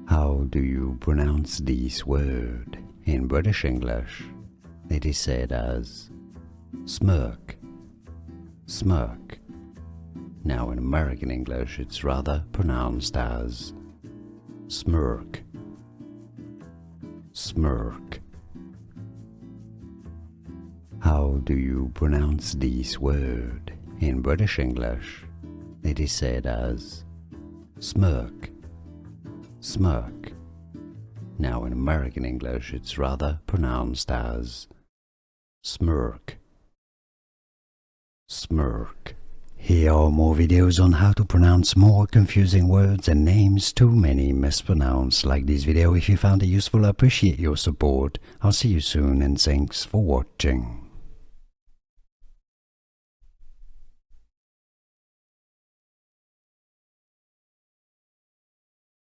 How do you pronounce this word? In British English, it is said as smirk, smirk. Now in American English, it's rather pronounced as smirk, smirk. How do you pronounce this word? In British English, it is said as smirk, smirk. Now in American English, it's rather pronounced as smirk, smirk. Here are more videos on how to pronounce more confusing words and names too many mispronounced. Like this video if you found it useful. I appreciate your support. I'll see you soon and thanks for watching.